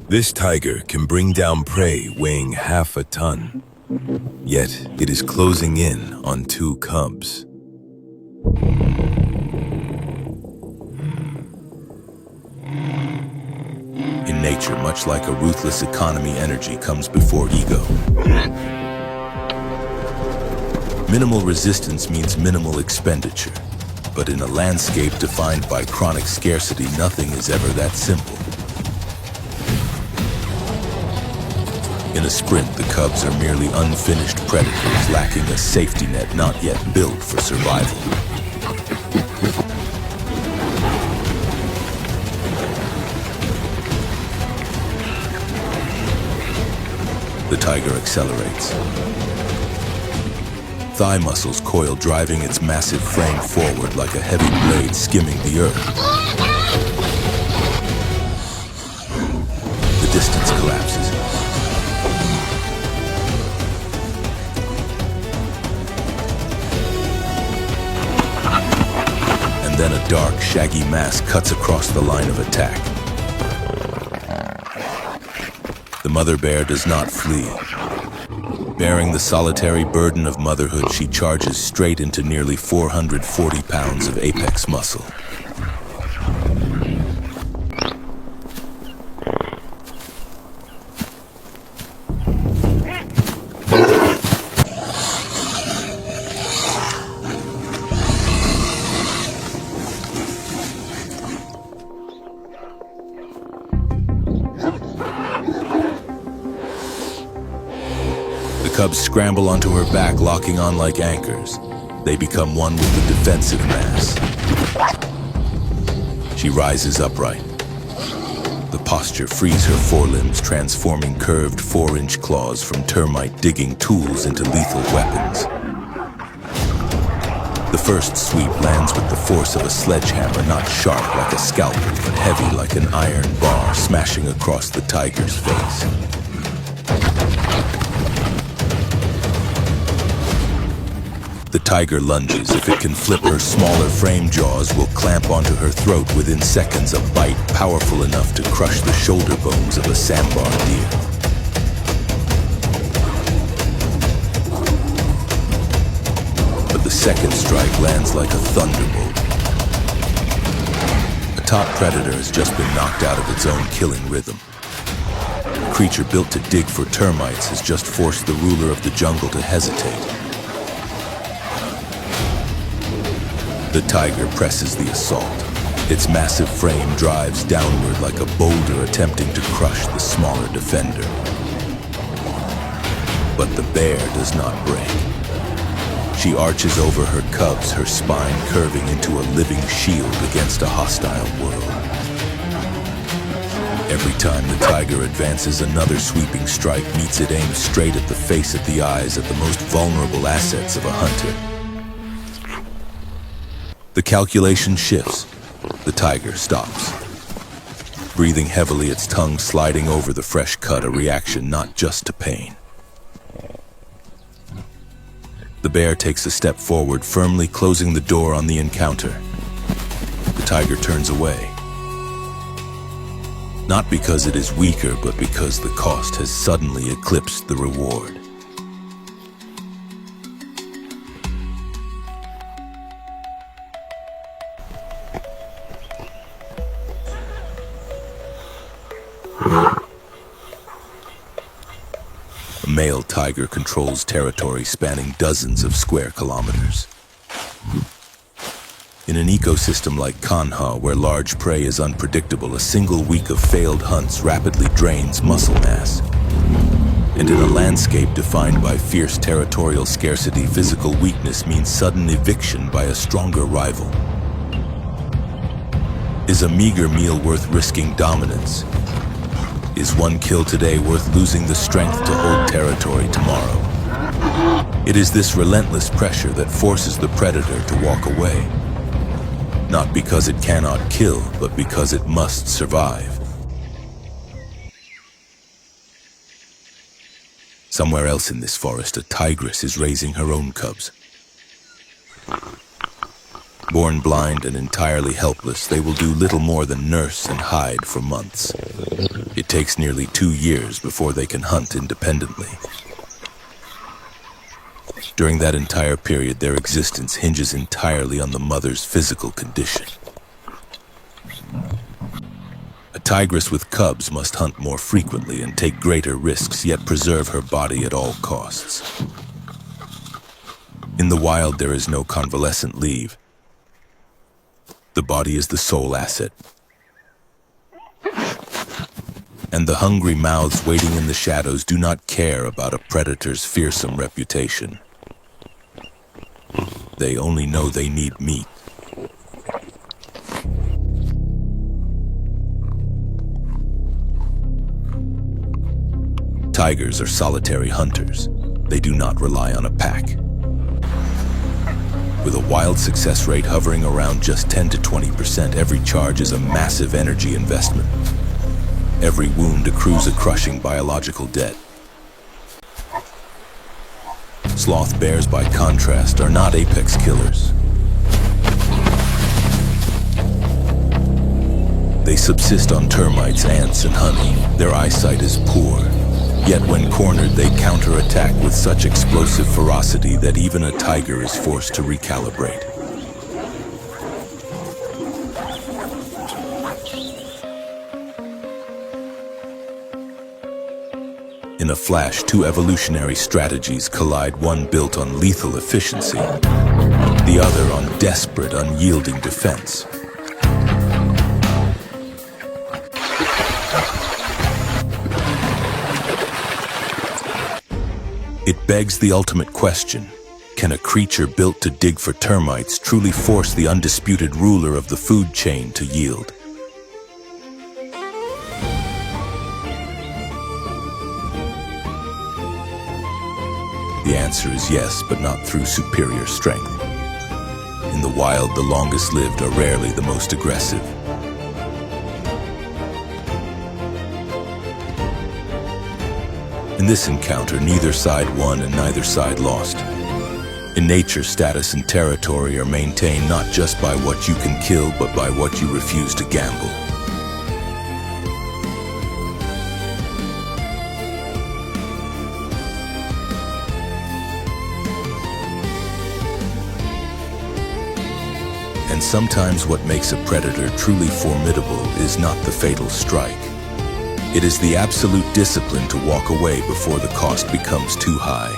This tiger can bring down prey weighing half a ton, yet it is closing in on two cubs. In nature, much like a ruthless economy, energy comes before ego. Minimal resistance means minimal expenditure, but in a landscape defined by chronic scarcity, nothing is ever that simple. In a sprint, the cubs are merely unfinished predators lacking a safety net not yet built for survival. The tiger accelerates. Thigh muscles coil, driving its massive frame forward like a heavy blade skimming the earth. The distance collapses. And then a dark, shaggy mass cuts across the line of attack. The mother bear does not flee. Bearing the solitary burden of motherhood, she charges straight into nearly 440 pounds of apex muscle. The cubs scramble onto her back, locking on like anchors. They become one with the defensive mass. She rises upright. The posture frees her forelimbs, transforming curved 4-inch claws from termite digging tools into lethal weapons. The first sweep lands with the force of a sledgehammer, not sharp like a scalpel, but heavy like an iron bar, smashing across the tiger's face. The tiger lunges. If it can flip, her smaller frame jaws will clamp onto her throat within seconds, a bite powerful enough to crush the shoulder bones of a sambar deer. But the second strike lands like a thunderbolt. A top predator has just been knocked out of its own killing rhythm. A creature built to dig for termites has just forced the ruler of the jungle to hesitate. The tiger presses the assault. Its massive frame drives downward like a boulder attempting to crush the smaller defender. But the bear does not break. She arches over her cubs, her spine curving into a living shield against a hostile world. Every time the tiger advances, another sweeping strike meets it aimed straight at the face, at the eyes, at the most vulnerable assets of a hunter. The calculation shifts. The tiger stops. Breathing heavily, its tongue sliding over the fresh cut, a reaction not just to pain. The bear takes a step forward, firmly closing the door on the encounter. The tiger turns away. Not because it is weaker, but because the cost has suddenly eclipsed the reward. A male tiger controls territory spanning dozens of square kilometers. In an ecosystem like Kanha, where large prey is unpredictable, a single week of failed hunts rapidly drains muscle mass. And in a landscape defined by fierce territorial scarcity, physical weakness means sudden eviction by a stronger rival. Is a meager meal worth risking dominance? Is one kill today worth losing the strength to hold territory tomorrow? It is this relentless pressure that forces the predator to walk away. Not because it cannot kill, but because it must survive. Somewhere else in this forest, a tigress is raising her own cubs. Born blind and entirely helpless, they will do little more than nurse and hide for months. It takes nearly 2 years before they can hunt independently. During that entire period, their existence hinges entirely on the mother's physical condition. A tigress with cubs must hunt more frequently and take greater risks, yet preserve her body at all costs. In the wild, there is no convalescent leave. The body is the sole asset. And the hungry mouths waiting in the shadows do not care about a predator's fearsome reputation. They only know they need meat. Tigers are solitary hunters. They do not rely on a pack. With a wild success rate hovering around just 10 to 20%, every charge is a massive energy investment. Every wound accrues a crushing biological debt. Sloth bears, by contrast, are not apex killers. They subsist on termites, ants, and honey. Their eyesight is poor. Yet when cornered, they counterattack with such explosive ferocity that even a tiger is forced to recalibrate. In a flash, two evolutionary strategies collide, one built on lethal efficiency, the other on desperate, unyielding defense. It begs the ultimate question: can a creature built to dig for termites truly force the undisputed ruler of the food chain to yield? The answer is yes, but not through superior strength. In the wild, the longest lived are rarely the most aggressive. In this encounter, neither side won and neither side lost. In nature, status and territory are maintained not just by what you can kill, but by what you refuse to gamble. And sometimes what makes a predator truly formidable is not the fatal strike. It is the absolute discipline to walk away before the cost becomes too high.